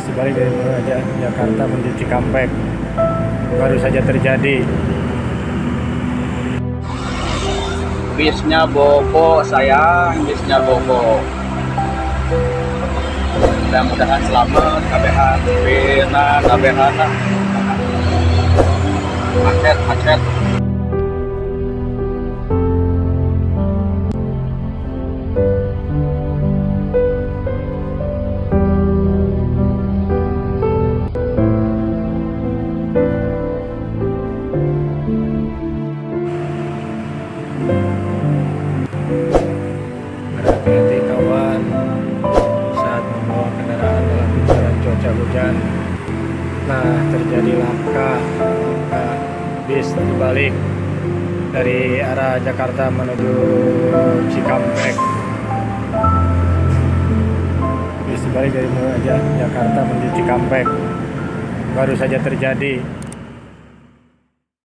Bis sebalik dari Jakarta menuju Cikampek baru saja terjadi. Bisnya bobo sayang, bisnya bobo. Mudah-mudahan selamat, kabehan, kabehan, macet. Berhati-hati kawan saat membawa kendaraan dalam keadaan cuaca hujan. Nah, terjadi laka bis dibalik dari arah Jakarta menuju Cikampek. Bis dibalik dari Jakarta menuju Cikampek baru saja terjadi.